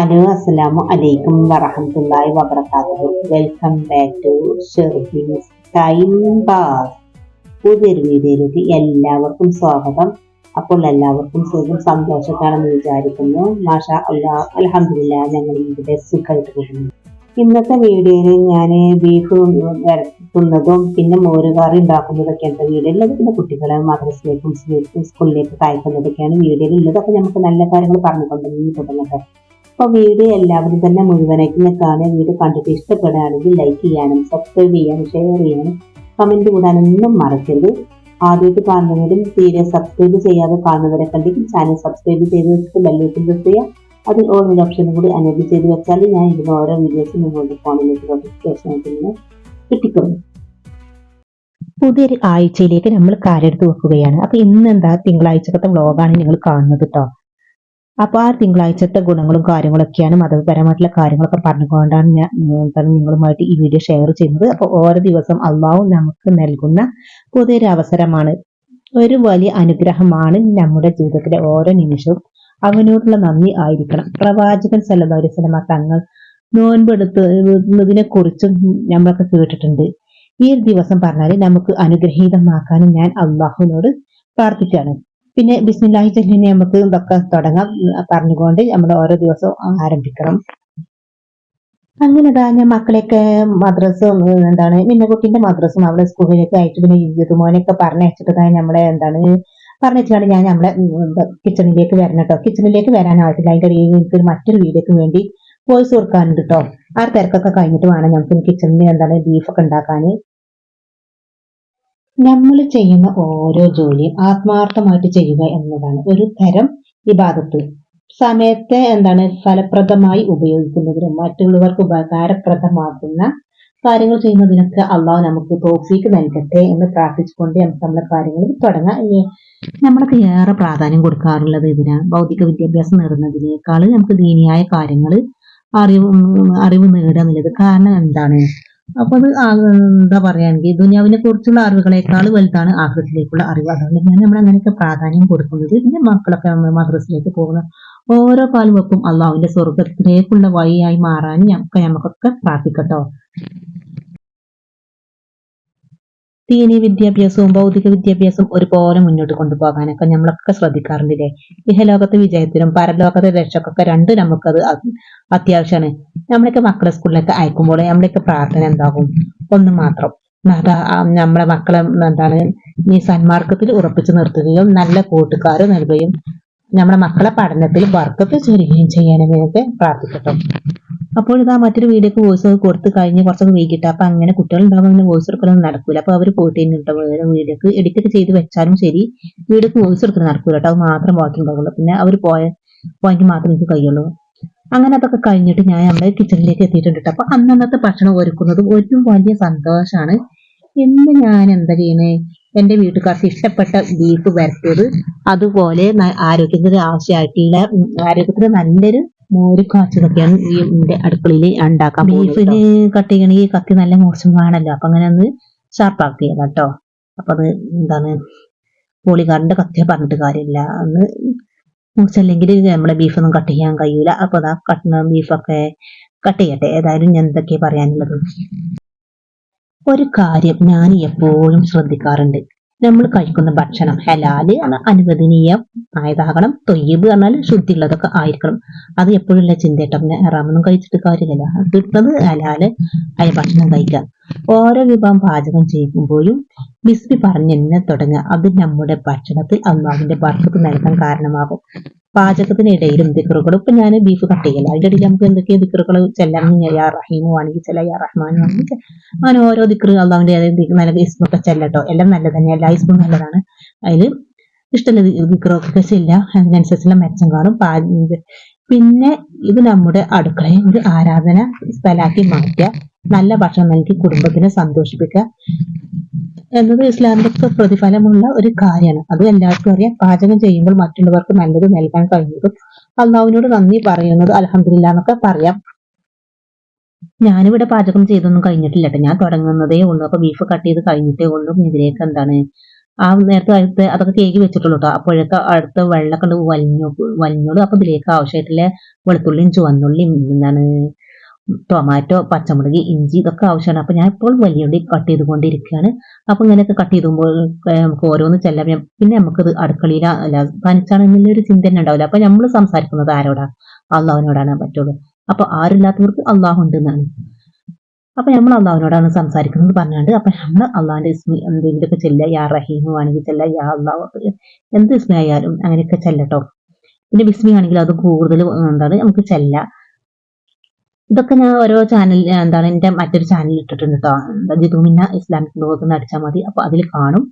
Hello, അസ്സലാമു അലൈക്കും വറഹ്മത്തുള്ളാഹി വബറകാതുഹു. Welcome back to Sherbee's time pass. പുതിയൊരു വീഡിയോയിലേക്ക് എല്ലാവർക്കും സ്വാഗതം. അപ്പോൾ എല്ലാവർക്കും സുഖം സന്തോഷത്താണെന്ന് വിചാരിക്കുന്നു. മാഷാ അല്ലാഹ്, അൽഹംദുലില്ലാഹ്, ഞങ്ങൾ ഇവിടെ സുഖമായിട്ട് പോകുന്നു. ഇന്നത്തെ വീഡിയോയിൽ ഞാൻ ബീഫ് വരട്ടുന്നതും പിന്നെ മോരുകറി ഉണ്ടാക്കുന്നതൊക്കെയാണ് വീഡിയോ ഉള്ളത്. പിന്നെ കുട്ടികളെ മദ്രസയിലേക്കും സ്കൂളിലേക്ക് അയക്കുന്നതൊക്കെയാണ് വീഡിയോയിൽ ഉള്ളത്. അപ്പോൾ നമുക്ക് നല്ല കാര്യങ്ങൾ പറഞ്ഞുകൊണ്ടെങ്കിൽ തുടങ്ങട്ടെ. അപ്പോൾ വീഡിയോ എല്ലാവരും തന്നെ മുഴുവനായിട്ട് കാണുക. വീഡിയോ കണ്ടിട്ട് ഇഷ്ടപ്പെടുകയാണെങ്കിൽ ലൈക്ക് ചെയ്യാനും സബ്സ്ക്രൈബ് ചെയ്യാനും ഷെയർ ചെയ്യാനും കമൻറ്റ് കൂടാനൊന്നും മറക്കരുത്. ആദ്യമായിട്ട് കാണുന്നവരും തീരെ സബ്സ്ക്രൈബ് ചെയ്യാതെ കാണുന്നവരെ കണ്ടെങ്കിൽ ചാനൽ സബ്സ്ക്രൈബ് ചെയ്ത് വെച്ചിട്ട് ബെല്ലൈക്കൺ പ്രസ് ചെയ്യുക. അതിൽ ഓരോ ഓപ്ഷനും കൂടി എനേബിൾ ചെയ്ത് വെച്ചാൽ ഞാൻ ഇതിന് ഓരോ വീഡിയോസും നിങ്ങളുടെ ഫോണിലേക്ക് നോട്ടിഫിക്കേഷൻ ആയിട്ട് ഇങ്ങനെ കിട്ടിക്കൊള്ളും. പുതിയൊരു ആഴ്ചയിലേക്ക് നമ്മൾ കാലെടുത്ത് വെക്കുകയാണ്. അപ്പൊ ഇന്ന് എന്താ തിങ്കളാഴ്ചത്തെ വ്ളോഗാണ് നിങ്ങൾ കാണുന്നത് കേട്ടോ. അപ്പൊ ആ തിങ്കളാഴ്ചത്തെ ഗുണങ്ങളും കാര്യങ്ങളൊക്കെയാണ് മതപരമായിട്ടുള്ള കാര്യങ്ങളൊക്കെ പറഞ്ഞുകൊണ്ടാണ് ഞാൻ നിങ്ങളുമായിട്ട് ഈ വീഡിയോ ഷെയർ ചെയ്യുന്നത്. അപ്പൊ ഓരോ ദിവസം അള്ളാഹു നമുക്ക് നൽകുന്ന പുതിയൊരു അവസരമാണ്, ഒരു വലിയ അനുഗ്രഹമാണ് നമ്മുടെ ജീവിതത്തിലെ ഓരോ നിമിഷവും. അവനോടുള്ള നന്ദി ആയിരിക്കണം. പ്രവാചകൻ സല്ലല്ലാഹു അലൈഹി വസല്ലമ തങ്ങൾ നോൻപെടുത്തുന്നതിനെ കുറിച്ചും നമ്മളൊക്കെ കേട്ടിട്ടുണ്ട്. ഈ ഒരു ദിവസം പറഞ്ഞാൽ നമുക്ക് അനുഗ്രഹീതമാക്കാനും ഞാൻ അള്ളാഹുവിനോട് പ്രാർത്ഥിക്കുകയാണ്. പിന്നെ ബിസ്മില്ലാഹി ചൊല്ലിനെ നമുക്ക് ഇതൊക്കെ തുടങ്ങാം പറഞ്ഞുകൊണ്ട് നമ്മൾ ഓരോ ദിവസവും ആരംഭിക്കണം. അങ്ങനെ ഞാൻ മക്കളെയൊക്കെ മദ്രസും പിന്നെ കുട്ടിന്റെ മദ്രസും അവിടെ സ്കൂളിലേക്ക് അയച്ചു. പിന്നെ യുദ്ധമോനൊക്കെ പറഞ്ഞയച്ചിട്ട് നമ്മളെ പറഞ്ഞിട്ടാണ് ഞാൻ നമ്മളെ കിച്ചണിലേക്ക് വരണം കേട്ടോ. കിച്ചണിലേക്ക് വരാനായിട്ടില്ല. അതിന്റെ എനിക്ക് മറ്റൊരു വീഡിയോക്ക് വേണ്ടി വോയിസ് കൊടുക്കാനുണ്ട് കേട്ടോ. ആ തിരക്കൊക്കെ കഴിഞ്ഞിട്ട് വേണം നമുക്ക് കിച്ചണിൽ ബീഫൊക്കെ ഉണ്ടാക്കാൻ. നമ്മൾ ചെയ്യുന്ന ഓരോ ജോലിയും ആത്മാർത്ഥമായിട്ട് ചെയ്യുക എന്നതാണ് ഒരു തരം ഇബാദത്ത്. സമയത്തെ ഫലപ്രദമായി ഉപയോഗിക്കുന്നതിനും മറ്റുള്ളവർക്ക് ഉപകാരപ്രദമാകുന്ന കാര്യങ്ങൾ ചെയ്യുന്നതിനൊക്കെ അള്ളാഹു നമുക്ക് തൗഫീക്ക് നൽകട്ടെ എന്ന് പ്രാർത്ഥിച്ചുകൊണ്ട് നമുക്ക് നമ്മുടെ കാര്യങ്ങൾ തുടങ്ങാം. നമ്മളൊക്കെ ഏറെ പ്രാധാന്യം കൊടുക്കാറുള്ളത് ഇതിനാണ്. ഭൗതിക വിദ്യാഭ്യാസം നേടുന്നതിനേക്കാൾ നമുക്ക് ദീനിയായ കാര്യങ്ങൾ അറിവ് നേടുക എന്നുള്ളത്. കാരണം എന്താണ്? അപ്പൊ അത് എന്താ പറയാണെങ്കിൽ ദുനിയാവിനെ കുറിച്ചുള്ള അറിവുകളെക്കാൾ വലുതാണ് ആഖിറത്തിലേക്കുള്ള അറിവ്. അതുകൊണ്ട് നമ്മൾ അങ്ങനെയൊക്കെ പ്രാധാന്യം കൊടുക്കുന്നത്. പിന്നെ മക്കളൊക്കെ മദ്രസയിലേക്ക് പോകുന്ന ഓരോ കാലുവെപ്പും അള്ളാഹുവിന്റെ സ്വർഗത്തിലേക്കുള്ള വഴിയായി മാറാൻ നമുക്കൊക്കെ പ്രാർത്ഥിക്കട്ടോ. ദീനി വിദ്യാഭ്യാസവും ഭൗതിക വിദ്യാഭ്യാസവും ഒരുപോലെ മുന്നോട്ട് കൊണ്ടുപോകാനൊക്കെ നമ്മളൊക്കെ ശ്രദ്ധിക്കാറുണ്ടല്ലേ. ഇഹലോകത്തെ വിജയത്തിനും പരലോകത്തെ രക്ഷക്കൊക്കെ രണ്ടും നമുക്കത് അത്യാവശ്യമാണ്. നമ്മളൊക്കെ മക്കളെ സ്കൂളിലൊക്കെ അയക്കുമ്പോൾ നമ്മളൊക്കെ പ്രാർത്ഥന എന്താകും? ഒന്ന് മാത്രം, നമ്മളെ മക്കളെ ഈ സന്മാർഗത്തിൽ ഉറപ്പിച്ചു നിർത്തുകയും നല്ല കൂട്ടുകാർ നൽകുകയും നമ്മുടെ മക്കളെ പഠനത്തിൽ ബർക്കത്ത് ചൊരിയുകയും ചെയ്യാനൊക്കെ പ്രാർത്ഥിക്കട്ടോ. അപ്പോൾ ഇതാ മറ്റൊരു വീഡിയോക്ക് വോയിസ് കൊടുത്ത് കഴിഞ്ഞ് കുറച്ചൊക്കെ വൈകിട്ട്. അപ്പൊ അങ്ങനെ കുട്ടികൾ ഉണ്ടാകുമ്പോൾ വോയിസ് എടുക്കലൊന്നും നടക്കൂല. അപ്പൊ അവർ പോയിട്ട് കേട്ടോ വേറെ വീഡിയോക്ക് എഡിറ്റ് ഒക്കെ ചെയ്ത് വെച്ചാലും ശരി, വീഡിയോക്ക് വോയിസ് എടുക്കുന്നത് നടക്കൂല കേട്ടോ. അത് മാത്രം ബാക്കി ഉണ്ടാവുള്ളൂ. പിന്നെ അവർ പോയെങ്കിൽ മാത്രമേ എനിക്ക് കഴിയുള്ളൂ. അങ്ങനെ അതൊക്കെ കഴിഞ്ഞിട്ട് ഞാൻ നമ്മുടെ കിച്ചണിലേക്ക് എത്തിയിട്ടുണ്ട് കേട്ടോ. അപ്പൊ അന്നത്തെ ഭക്ഷണം ഒരുക്കുന്നത് ഒരു വലിയ സന്തോഷമാണ്. ഇന്ന് ഞാൻ എന്താ ചെയ്യണേ, എന്റെ വീട്ടുകാർക്ക് ഇഷ്ടപ്പെട്ട ബീഫ് വരട്ടിയത്, അതുപോലെ ആരോഗ്യത്തിന് ആവശ്യമായിട്ടുള്ള ആരോഗ്യത്തിന് നല്ലൊരു മോര് കാച്ചതൊക്കെയാണ് ഈ അടുക്കളയിൽ ഉണ്ടാക്കാൻ. ബീഫിന് കട്ട് ചെയ്യണമെങ്കിൽ കത്തി നല്ല മോശം വേണമല്ലോ. അപ്പൊ അങ്ങനെ ഒന്ന് ഷാർപ്പാക്കിയതാ കേട്ടോ. അപ്പൊ അത് പോളികാറിന്റെ കത്തിയ പറഞ്ഞിട്ട് കാര്യമില്ല. അന്ന് മോശമല്ലെങ്കിൽ നമ്മളെ ബീഫൊന്നും കട്ട് ചെയ്യാൻ കഴിയൂല. അപ്പൊ അതാ ബീഫൊക്കെ കട്ട് ചെയ്യട്ടെ. ഏതായാലും ഞാൻ എന്തൊക്കെയാ പറയാനുള്ളത്. ഒരു കാര്യം ഞാൻ എപ്പോഴും ശ്രദ്ധിക്കാറുണ്ട്. നമ്മൾ കഴിക്കുന്ന ഭക്ഷണം ഹലാല് അനുവദനീയം ആയതാകണം. തൊയ്യബ് പറഞ്ഞാൽ ശുദ്ധിയുള്ളതൊക്കെ ആയിരിക്കണം. അത് എപ്പോഴുള്ള ചിന്തേട്ടം. ഹറാമൊന്നും കഴിച്ചിട്ട് കാര്യമില്ലല്ലോ. കിട്ടുന്നത് ഹലാല് ആയ ഭക്ഷണം കഴിക്കുക. ഓരോ വിഭവം പാചകം ചെയ്യുമ്പോഴും ബിസ്മി പറഞ്ഞെന്നെ തുടങ്ങുക. അത് നമ്മുടെ ഭക്ഷണത്തിൽ അല്ലാഹുവിന്റെ ബർക്കത്ത് നൽകാൻ കാരണമാകും. പാചകത്തിനിടയിലും ദിക്റുകളും. ഇപ്പൊ ഞാൻ ബീഫ് കട്ട് ചെയ്യല, അതിന്റെ ഇടയിൽ നമുക്ക് എന്തൊക്കെയോ ദിക്റുകൾ ചെല്ലാം. യാ റഹീമു ആണെങ്കിൽ ചെല്ല, യാ റഹ്മാനു ആണെങ്കിൽ അങ്ങനെ ഓരോ ദിക്റ് അള്ളാഹുവിന്റെ നല്ല ഇസ്മൊക്കെ ചെല്ലട്ടോ. എല്ലാം നല്ലത് തന്നെ, എല്ലാ ഇസ്മും നല്ലതാണ്. അതിൽ ഇഷ്ടമുള്ള ദിക്റൊക്കെ ചെല്ല, അതിനനുസരിച്ചുള്ള മെച്ചം കാണും. പിന്നെ ഇത് നമ്മുടെ അടുക്കളയെ ഒരു ആരാധന സ്ഥലമാക്കി മാറ്റുക. നല്ല ഭക്ഷണം നൽകി കുടുംബത്തിനെ സന്തോഷിപ്പിക്കുക എന്നത് ഇസ്ലാമിലൊക്കെ പ്രതിഫലമുള്ള ഒരു കാര്യമാണ്. അത് എല്ലാവർക്കും അറിയാം. പാചകം ചെയ്യുമ്പോൾ മറ്റുള്ളവർക്ക് നല്ലത് നൽകാൻ കഴിയുന്നതും അള്ളാഹുവിനോട് നന്ദി പറയുന്നത് അൽഹംദുലില്ലാ എന്നൊക്കെ പറയാം. ഞാനിവിടെ പാചകം ചെയ്തൊന്നും കഴിഞ്ഞിട്ടില്ല കേട്ടോ. ഞാൻ തുടങ്ങുന്നതേ ഉള്ളൂ. അപ്പൊ ബീഫ് കട്ട് ചെയ്ത് കഴിഞ്ഞിട്ടേ ഉള്ളൂ. ഇതിലേക്ക് ആ നേരത്തെ അതൊക്കെ കേക്ക് വെച്ചിട്ടുള്ളൂ കേട്ടോ. അപ്പോഴൊക്കെ അടുത്ത വെള്ളമൊക്കെ ഉണ്ട് വലിഞ്ഞോളൂ. അപ്പൊ ഇതിലേക്ക് ആവശ്യമായിട്ടുള്ള വെളുത്തുള്ളിയും ചുവന്നുള്ളിയും എന്താണ് ടൊമാറ്റോ, പച്ചമുളക്, ഇഞ്ചി ഇതൊക്കെ ആവശ്യമാണ്. അപ്പൊ ഞാൻ ഇപ്പോൾ വലിയുള്ളി കട്ട് ചെയ്തുകൊണ്ടിരിക്കുകയാണ്. അപ്പൊ ഇങ്ങനെയൊക്കെ കട്ട് ചെയ്തുമ്പോൾ നമുക്ക് ഓരോന്ന് ചെല്ലാം. പിന്നെ നമുക്കത് അടുക്കളയിൽ അല്ല തനിച്ചാണെന്നുള്ളൊരു ചിന്ത തന്നെ ഉണ്ടാവില്ല. അപ്പൊ നമ്മൾ സംസാരിക്കുന്നത് ആരോടാ? അള്ളാഹുവിനോടാണ് പറ്റുള്ളൂ. അപ്പൊ ആരില്ലാത്തവർക്ക് അള്ളാഹു ഉണ്ട് എന്നാണ്. അപ്പൊ നമ്മൾ അള്ളാഹുവിനോടാണ് സംസാരിക്കുന്നത് പറഞ്ഞാണ്ട് അപ്പൊ നമ്മൾ അള്ളാഹിന്റെ ഇസ്മി എന്തെങ്കിലുമൊക്കെ ചെല്ല, യാ റഹീമു ആണെങ്കിൽ ചെല്ല, യാ അള്ളാഹു എന്ത് ഇസ്മി ആയാലും അങ്ങനെയൊക്കെ ചെല്ലട്ടോ. പിന്നെ ബിസ്മി ആണെങ്കിൽ അത് കൂടുതൽ എന്താണ് നമുക്ക് ചെല്ല. ഇതൊക്കെ ഞാൻ ഓരോ ചാനൽ എന്താണ് എന്റെ മറ്റൊരു ചാനലിൽ ഇട്ടിട്ടുണ്ട് കേട്ടോ. ജിതുമിന്ന ഇസ്ലാമിക് ബ്ലോഗ് എന്ന് അടിച്ചാൽ മതി. അപ്പൊ അതിൽ കാണും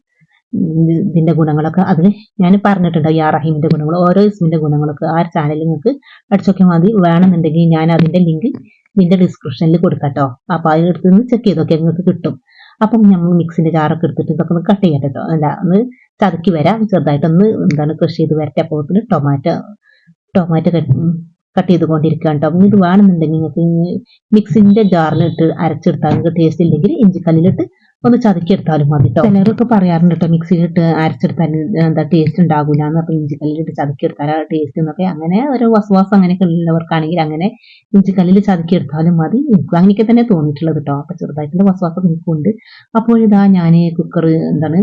ഇതിന്റെ ഗുണങ്ങളൊക്കെ. അതിൽ ഞാൻ പറഞ്ഞിട്ടുണ്ട് യാ റഹീമിന്റെ ഗുണങ്ങൾ, ഓരോ ഇസ്മിന്റെ ഗുണങ്ങളൊക്കെ ആ ചാനലിൽ നിങ്ങൾക്ക് അടിച്ചൊക്കെ മതി. വേണമെന്നുണ്ടെങ്കിൽ ഞാൻ അതിന്റെ ലിങ്ക് ഇതിന്റെ ഡിസ്ക്രിപ്ഷനിൽ കൊടുക്കട്ടോ. അപ്പൊ അത് എടുത്ത് നിന്ന് ചെക്ക് ചെയ്തൊക്കെ നിങ്ങൾക്ക് കിട്ടും. അപ്പം നമ്മൾ മിക്സിന്റെ ജാറൊക്കെ എടുത്തിട്ട് ഇതൊക്കെ ഒന്ന് കട്ട് ചെയ്യട്ടെ കേട്ടോ. അല്ല ഒന്ന് ചതുക്കി വരാം, ചെറുതായിട്ടൊന്ന് എന്താണ് ക്രഷ് ചെയ്ത് വരട്ടെ. അപ്പോൾ ടൊമാറ്റോ കട്ട് ചെയ്തുകൊണ്ടിരിക്കുകയാണ് കേട്ടോ. ഇത് വേണമെന്നുണ്ടെങ്കിൽ നിങ്ങൾക്ക് മിക്സിന്റെ ജാറിലിട്ട് അരച്ചെടുത്താൽ നിങ്ങൾക്ക് ടേസ്റ്റ് ഇല്ലെങ്കിൽ ഇഞ്ചിക്കല്ലിലിട്ട് ഒന്ന് ചതുക്കിയെടുത്താലും മതി കേട്ടോ. ചിലരൊക്കെ പറയാറുണ്ട് കേട്ടോ മിക്സിയിലിട്ട് അരച്ചെടുത്താൽ എന്താ ടേസ്റ്റ് ഉണ്ടാകൂല എന്ന്. അപ്പൊ ഇഞ്ചിക്കല്ലിലിട്ട് ചതുക്കിയെടുത്താൽ ടേസ്റ്റ് എന്നൊക്കെ അങ്ങനെ ഒരു വസവാസം അങ്ങനെയൊക്കെ ഉള്ളവർക്കാണെങ്കിൽ അങ്ങനെ ഇഞ്ചിക്കല്ലിൽ ചതുക്കിയെടുത്താലും മതി. എനിക്ക് അങ്ങനെയൊക്കെ തന്നെ തോന്നിയിട്ടുള്ളത് കേട്ടോ. അപ്പൊ ചെറുതായിട്ടുള്ള വസവാസം എനിക്കുണ്ട്. അപ്പോൾ ഇതാ ഞാൻ കുക്കർ എന്താണ്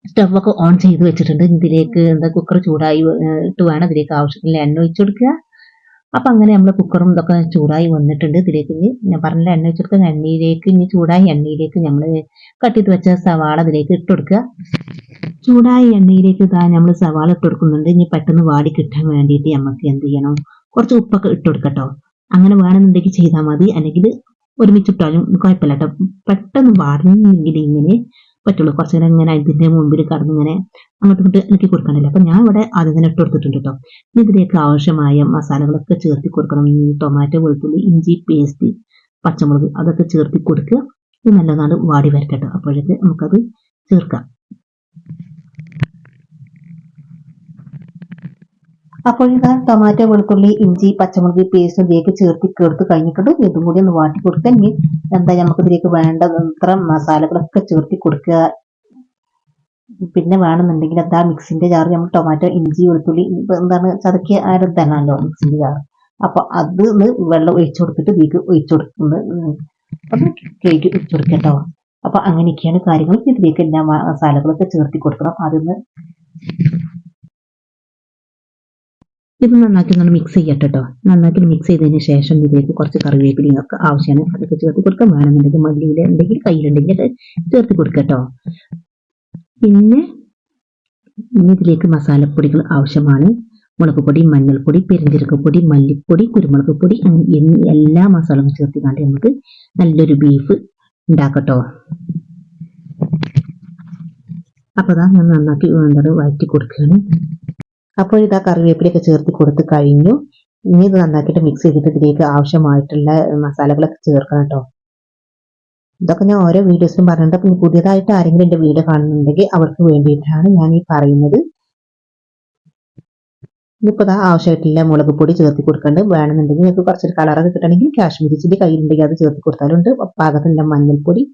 സ്റ്റവൊക്കെ ഓൺ ചെയ്ത് വെച്ചിട്ടുണ്ട്. ഇതിലേക്ക് എന്താ കുക്കർ ചൂടായി ഇട്ട് വേണം ഇതിലേക്ക് ആവശ്യത്തിന് എണ്ണ ഒഴിച്ചു കൊടുക്കുക. അപ്പൊ അങ്ങനെ നമ്മൾ കുക്കറും ഇതൊക്കെ ചൂടായി വന്നിട്ടുണ്ട്. ഇതിലേക്ക് ഞാൻ പറഞ്ഞ എണ്ണ ഒഴിച്ചു കൊടുക്കുക. എണ്ണയിലേക്ക് ചൂടായി എണ്ണയിലേക്ക് നമ്മൾ കട്ട് ചെയ്ത് വെച്ച സവാള ഇതിലേക്ക് ഇട്ട് കൊടുക്കുക. ചൂടായി എണ്ണയിലേക്ക് ഇതാ നമ്മൾ സവാള ഇട്ട് കൊടുക്കുന്നുണ്ട്. ഇനി പെട്ടെന്ന് വാടി കിട്ടാൻ വേണ്ടിയിട്ട് നമുക്ക് എന്ത് ചെയ്യണം, കുറച്ച് ഉപ്പൊക്കെ ഇട്ട് കൊടുക്കട്ടോ. അങ്ങനെ വേണമെന്നുണ്ടെങ്കിൽ ചെയ്താൽ മതി, അല്ലെങ്കിൽ ഒരുമിച്ചിട്ടാലും കുഴപ്പമില്ല കേട്ടോ. പെട്ടെന്ന് വാടണമെങ്കിൽ ഇങ്ങനെ പറ്റുള്ളൂ. കുറച്ച് നേരം ഇങ്ങനെ ഇതിന്റെ മുമ്പിൽ കടന്ന് ഇങ്ങനെ അങ്ങോട്ട് ഇങ്ങോട്ട് ഇളക്കി കൊടുക്കണില്ല. അപ്പൊ ഞാൻ ഇവിടെ ആദ്യം തന്നെ ഇട്ട് കൊടുത്തിട്ടുണ്ട് കേട്ടോ. ഇതിലേക്ക് ആവശ്യമായ മസാലകളൊക്കെ ചേർത്തി കൊടുക്കണം. ഈ ടൊമാറ്റോ, വെളുത്തുള്ളി, ഇഞ്ചി പേസ്റ്റ്, പച്ചമുളക് അതൊക്കെ ചേർത്തി കൊടുക്കുക. ഇത് നല്ലതാണ് വാടി വരട്ടെ. അപ്പോഴേക്ക് നമുക്കത് ചേർക്കാം. അപ്പോൾ ഇതാ ടൊമാറ്റോ, വെളുത്തുള്ളി, ഇഞ്ചി, പച്ചമുളക് പേസ്റ്റ് ഇതിലേക്ക് ചേർത്ത് കഴിഞ്ഞിട്ടുണ്ട്. ഇതും കൂടി ഒന്ന് വാട്ടി കൊടുക്കുക. ഇനി എന്താ നമുക്ക് ഇതിലേക്ക് വേണ്ടത്ര മസാലകളൊക്കെ ചേർത്തി കൊടുക്കുക. പിന്നെ വേണമെന്നുണ്ടെങ്കിൽ എന്താ മിക്സിന്റെ ജാർ നമ്മൾ ടൊമാറ്റോ, ഇഞ്ചി, വെളുത്തുള്ളി എന്താണ് ചതക്കിയ ആരതാണല്ലോ മിക്സിന്റെ ജാർ. അപ്പൊ അത് വെള്ളം ഒഴിച്ചു കൊടുത്തിട്ട് ഇതിലേക്ക് ഒഴിച്ചു കൊടുക്കുന്നത് ഒന്ന് കേക്ക് ഒഴിച്ചു കൊടുക്കട്ടോ. അപ്പൊ അങ്ങനെയൊക്കെയാണ് കാര്യങ്ങൾ. ഇതിലേക്ക് എല്ലാ മസാലകളൊക്കെ ചേർത്തി കൊടുക്കണം. അതൊന്ന് ഇത് നന്നാക്കി ഒന്ന് മിക്സ് ചെയ്യട്ടെ കേട്ടോ. നന്നാക്കി മിക്സ് ചെയ്തതിന് ശേഷം ഇതിലേക്ക് കുറച്ച് കറിവേപ്പിലയും ഒക്കെ ആവശ്യമാണ്. അതൊക്കെ ചേർത്ത് കൊടുക്കാൻ വേണമെന്നുണ്ടെങ്കിൽ മല്ലിയില ഉണ്ടെങ്കിൽ കയ്യിലുണ്ടെങ്കിൽ ചേർത്ത് കൊടുക്കട്ടോ. പിന്നെ ഇതിലേക്ക് മസാലപ്പൊടികൾ ആവശ്യമാണ്. മുളക് പൊടി, മഞ്ഞൾപ്പൊടി, പെരിഞ്ജീരകപ്പൊടി, മല്ലിപ്പൊടി, കുരുമുളക് പൊടി എന്നീ എല്ലാ മസാലകളും ചേർത്തിക്കാണ്ട് നമുക്ക് നല്ലൊരു ബീഫ് ഉണ്ടാക്കട്ടോ. അപ്പൊ അതാ ഞാൻ നന്നാക്കി വഴറ്റി കൊടുക്കുകയാണ്. അപ്പോൾ ഇതാ കറിവേപ്പിലൊക്കെ ചേർത്ത് കൊടുത്ത് കഴിഞ്ഞു. ഇനി ഇത് നന്നാക്കിയിട്ട് മിക്സ് ചെയ്തിട്ട് ഇതിലേക്ക് ആവശ്യമായിട്ടുള്ള മസാലകളൊക്കെ ചേർക്കണം കേട്ടോ. ഇതൊക്കെ ഞാൻ ഓരോ വീഡിയോസിലും പറഞ്ഞിട്ടുണ്ട്. അപ്പം പുതിയതായിട്ട് ആരെങ്കിലും എൻ്റെ വീഡിയോ കാണുന്നുണ്ടെങ്കിൽ അവർക്ക് വേണ്ടിയിട്ടാണ് ഞാൻ ഈ പറയുന്നത്. ഇതിപ്പോൾ ആവശ്യമായിട്ടുള്ള മുളക് പൊടി ചേർത്ത് കൊടുക്കേണ്ടത്. വേണമെന്നുണ്ടെങ്കിൽ നിങ്ങൾക്ക് കുറച്ചൊരു കളറൊക്കെ കിട്ടണമെങ്കിൽ കാശ്മീരി ചില്ലി കയ്യിലുണ്ടെങ്കിൽ അത് ചേർത്ത് കൊടുത്താലുണ്ട്. പാകത്തിനുള്ള മഞ്ഞൾപ്പൊടി,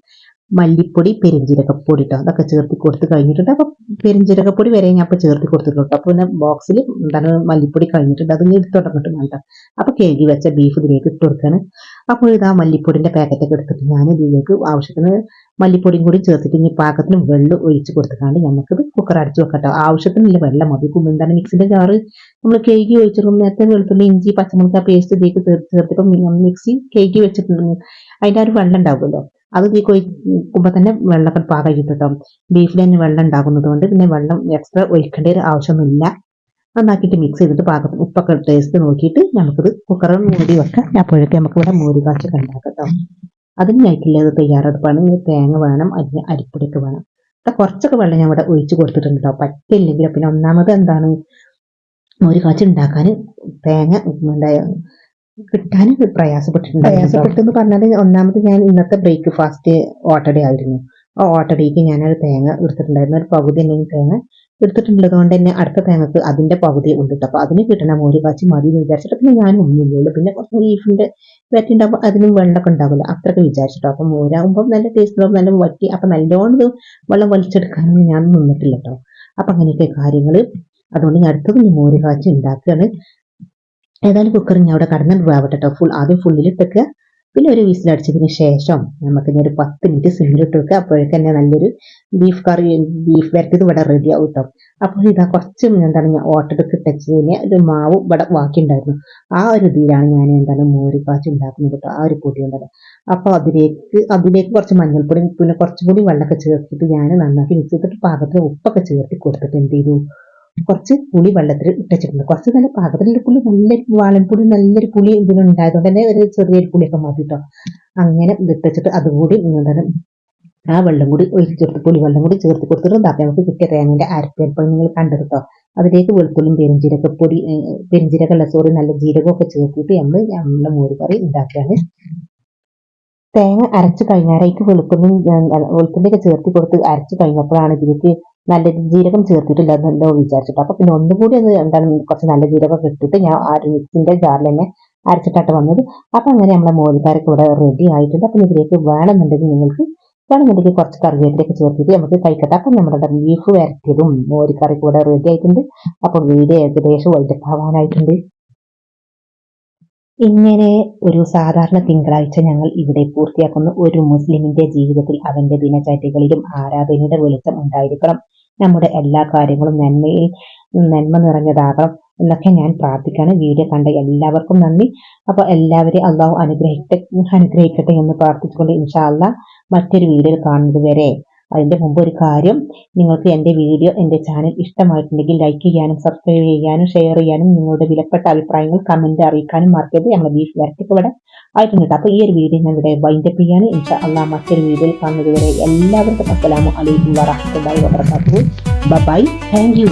മല്ലിപ്പൊടി, പെരിഞ്ജീരകപ്പൊടി കേട്ടോ. അതൊക്കെ ചേർത്ത് കൊടുത്ത് കഴിഞ്ഞിട്ടുണ്ട്. അപ്പൊ പെരിഞ്ജീരകപ്പൊടി വരെ ഞാൻ ഇപ്പൊ ചേർത്ത് കൊടുത്തിട്ടുണ്ട്. അപ്പൊ പിന്നെ ബോക്സിൽ എന്താണ് മല്ലിപ്പൊടി കഴിഞ്ഞിട്ടുണ്ട്. അത് എടുത്ത് തുടങ്ങിട്ട് വേണ്ട. അപ്പൊ കേകി വെച്ച ബീഫ് ഇതിലേക്ക് ഇട്ട് കൊടുക്കാണ്. അപ്പോൾ ഇതാ മല്ലിപ്പൊടിന്റെ പാക്കറ്റൊക്കെ എടുത്തിട്ട് ഞാൻ ഇതിലേക്ക് ആവശ്യത്തിന് മല്ലിപ്പൊടിയും കൂടി ചേർത്തിട്ട് ഇനി പാകത്തിന് വെള്ളം ഒഴിച്ച് കൊടുത്തിട്ടാണ്ട് നമുക്കിത് കുക്കർ അടിച്ചു വെക്കട്ടോ. ആവശ്യത്തിനുള്ള വെള്ളം മതി. എന്താണ് മിക്സിന്റെ ജാറ് നമ്മൾ കേകി ഒഴിച്ചിട്ടും നേരത്തെ വെളുത്തുള്ളി, ഇഞ്ചി, പച്ചമുളക് പേസ്റ്റ് ഇതിലേക്ക് ചേർത്തിട്ട് മിക്സി കേകി വെച്ചിട്ടുണ്ടെങ്കിൽ അതിന്റെ ഒരു വെള്ളം ഉണ്ടാവുമല്ലോ, അത് ഇതിലേക്ക് ഒഴിക്കുമ്പോൾ തന്നെ വെള്ളമൊക്കെ പാകം കിട്ടോ. ബീഫിൽ തന്നെ വെള്ളം ഉണ്ടാകുന്നത് കൊണ്ട് പിന്നെ വെള്ളം എക്സ്ട്രാ ഒഴിക്കേണ്ട ഒരു ആവശ്യമൊന്നുമില്ല. നന്നാക്കിയിട്ട് മിക്സ് ചെയ്തിട്ട് പാകത്തിന് ഉപ്പൊക്കെ ടേസ്റ്റ് നോക്കിയിട്ട് നമുക്കിത് കുക്കറിൽ മൂടി വെക്കാം. അപ്പോഴൊക്കെ നമുക്ക് ഇവിടെ മോര് കാച്ചൊക്കെ ഉണ്ടാക്കട്ടോ. അതിന് ഞയ്ക്കുള്ളത് തയ്യാറെടുപ്പാണ്. ഇനി തേങ്ങ വേണം, അതിന് അരിപ്പൊടിയൊക്കെ വേണം. കുറച്ചൊക്കെ വെള്ളം ഞാൻ ഇവിടെ ഒഴിച്ച് കൊടുത്തിട്ടുണ്ട് കേട്ടോ. പറ്റില്ലെങ്കിൽ പിന്നെ ഒന്നാമത് എന്താണ് മോര് കാച്ചി ഉണ്ടാക്കാൻ തേങ്ങ കിട്ടാൻ പ്രയാസപ്പെട്ടെന്ന് പറഞ്ഞാൽ ഒന്നാമത് ഞാൻ ഇന്നത്തെ ബ്രേക്ക്ഫാസ്റ്റ് ഓട്ടട ആയിരുന്നു. ആ ഓട്ടടയ്ക്ക് ഞാനൊരു തേങ്ങ എടുത്തിട്ടുണ്ടായിരുന്നു. ഒരു പകുതി അല്ലെങ്കിൽ തേങ്ങ എടുത്തിട്ടുള്ളത് കൊണ്ട് തന്നെ അടുത്ത തേങ്ങക്ക് അതിന്റെ പകുതി ഉണ്ട്. അപ്പൊ അതിന് കിട്ടണ മോര് കാച്ചി മതി എന്ന് വിചാരിച്ചിട്ട് പിന്നെ ഞാൻ ഒന്നുമില്ലല്ലോ. പിന്നെ കുറച്ച് വരട്ടിണ്ടാകുമ്പോൾ അതിനും വെള്ളമൊക്കെ ഉണ്ടാവില്ല അത്രയൊക്കെ വിചാരിച്ചിട്ടോ. അപ്പം മോരാകുമ്പോൾ നല്ല ടേസ്റ്റ് ഉണ്ടാവും, നല്ല വറ്റി. അപ്പം നല്ലോണം ഇത് വെള്ളം വലിച്ചെടുക്കാനൊന്നും ഞാൻ നിന്നിട്ടില്ല കേട്ടോ. അപ്പം അങ്ങനെയൊക്കെ കാര്യങ്ങൾ. അതുകൊണ്ട് ഞാൻ അടുത്തത് മോര് കാച്ചി ഉണ്ടാക്കുകയാണ്. ഏതായാലും കുക്കറിൽ ഞാൻ അവിടെ കടന്നിട്ട് വേവട്ടെ കേട്ടോ. ആദ്യം ഫുള്ളിലിട്ടൊക്കെ പിന്നെ ഒരു വിസിലടിച്ചതിന് ശേഷം നമുക്ക് ഇനി ഒരു 10 മിനിറ്റ് സിമ്മിലിട്ട് വെക്കുക. അപ്പോഴേക്ക് തന്നെ നല്ലൊരു ബീഫ് വരട്ടിയത് ഇവിടെ റെഡി ആവും കേട്ടോ. അപ്പോൾ ഇതാ കുറച്ച് എന്താണ് ഞാൻ ഓട്ടെടുക്ക് ടച്ചതിന് ഒരു മാവ് ഇവിടെ ബാക്കി ഉണ്ടായിരുന്നു. ആ ഒരു ഇതിലാണ് ഞാൻ എന്താണ് മോര് കാച്ചി ഉണ്ടാക്കുന്നത് കേട്ടോ. ആ ഒരു പൊടി ഉണ്ടല്ലോ. അപ്പോൾ അതിലേക്ക് കുറച്ച് മഞ്ഞൾപ്പൊടി പിന്നെ കുറച്ചും കൂടി വെള്ളമൊക്കെ ചേർത്തിട്ട് ഞാൻ നന്നാക്കി മിക്സ് ചെയ്തിട്ട് പാകത്തിന് ഉപ്പൊക്കെ ചേർത്തി കൊടുത്തിട്ട് എന്ത് ചെയ്തു, കുറച്ച് പുളി വെള്ളത്തിൽ ഇട്ടിട്ടുണ്ട്. കുറച്ച് നല്ല പാകത്തിലുള്ള പുളി, നല്ലൊരു വാളൻപുളി, നല്ലൊരു പുളി ഇതിനുണ്ടായതുകൊണ്ട് തന്നെ ഒരു ചെറിയൊരു പുളിയൊക്കെ മതി കേട്ടോ. അങ്ങനെ ഇതിട്ടിച്ചിട്ട് അതുകൂടി എന്താണ് ആ വെള്ളം കൂടി ഒഴിച്ചെടുത്ത് പുളി വെള്ളം കൂടി ചേർത്ത് കൊടുത്തിട്ട് അപ്പം നമുക്ക് കിട്ടിയ തേങ്ങൻ്റെ അരപ്പേർപ്പം നിങ്ങൾ കണ്ടെടുത്തോ. അതിലേക്ക് വെളുത്തുള്ളിയും നല്ല ജീരകമൊക്കെ ചേർത്തിട്ട് നമ്മളെ മോര് കറി ഉണ്ടാക്കുകയാണ്. തേങ്ങ അരച്ച് കഴിഞ്ഞാലേക്ക് വെളുത്തുള്ളിയൊക്കെ ചേർത്ത് കൊടുത്ത് അരച്ച് കഴിഞ്ഞപ്പോഴാണ് ഇതിലേക്ക് നല്ല ജീരകം ചേർത്തിട്ടില്ല എന്നല്ലോ വിചാരിച്ചിട്ട്. അപ്പൊ പിന്നെ ഒന്നുകൂടി അത് എന്താണ് കുറച്ച് നല്ല ജീരകം ഇട്ടിട്ട് ഞാൻ ആ മിക്സിന്റെ ജാറിൽ തന്നെ അരച്ചിട്ടാണ് വന്നത്. അപ്പൊ അങ്ങനെ നമ്മളെ മോരുകറിക്ക് ഇവിടെ റെഡി ആയിട്ടുണ്ട്. അപ്പൊ ഇതിലേക്ക് വേണമെന്നുണ്ടെങ്കിൽ കുറച്ച് കറിവേപ്പിലൊക്കെ ചേർത്തിട്ട് നമുക്ക് കഴിക്കട്ടെ. അപ്പം നമ്മുടെ ബീഫ് വരട്ടിയതും മോരുകറിക്ക് ഇവിടെ റെഡി ആയിട്ടുണ്ട്. അപ്പോൾ വീഡിയോ ഏകദേശം വൈകിട്ടാവാനായിട്ടുണ്ട്. ഇങ്ങനെ ഒരു സാധാരണ തിങ്കളാഴ്ച ഞങ്ങൾ ഇവിടെ പൂർത്തിയാക്കുന്ന ഒരു മുസ്ലിമിന്റെ ജീവിതത്തിൽ അവന്റെ ദിനചര്യകളിലും ആരാധനയുടെ വെളിച്ചം ഉണ്ടായിരിക്കണം. നമ്മുടെ എല്ലാ കാര്യങ്ങളും നന്മ നിറഞ്ഞതാകണം എന്നൊക്കെ ഞാൻ പ്രാർത്ഥിക്കാണ്. വീഡിയോ കണ്ട എല്ലാവർക്കും നന്ദി. അപ്പോൾ എല്ലാവരെയും അള്ളാഹു അനുഗ്രഹിക്കട്ടെ എന്ന് പ്രാർത്ഥിച്ചുകൊണ്ട് ഇൻഷാ അല്ലാഹ് മറ്റൊരു വീഡിയോയിൽ കാണുന്നത് വരെ. അതിന്റെ മുമ്പ് ഒരു കാര്യം, നിങ്ങൾക്ക് എൻ്റെ ചാനൽ ഇഷ്ടമായിട്ടുണ്ടെങ്കിൽ ലൈക്ക് ചെയ്യാനും സബ്സ്ക്രൈബ് ചെയ്യാനും ഷെയർ ചെയ്യാനും നിങ്ങളുടെ വിലപ്പെട്ട അഭിപ്രായങ്ങൾ കമന്റ് അറിയിക്കാനും മറക്കരുത്. ഞങ്ങൾ ബീഫ് വരട്ടിക്ക് ഇവിടെ ആയിട്ടുണ്ട്. അപ്പോൾ ഈ ഒരു വീഡിയോ ഞാൻ ഇവിടെ വൈൻഡപ്പ് ചെയ്യാണ്. ഇൻഷാ അല്ലാഹ് മറ്റൊരു വീഡിയോയിൽ കാണുന്നത് വരെ എല്ലാവർക്കും അസ്സലാമു അലൈക്കും വറഹ്മത്തുള്ളാഹി വബറകാതുഹു. ബൈ. Thank you.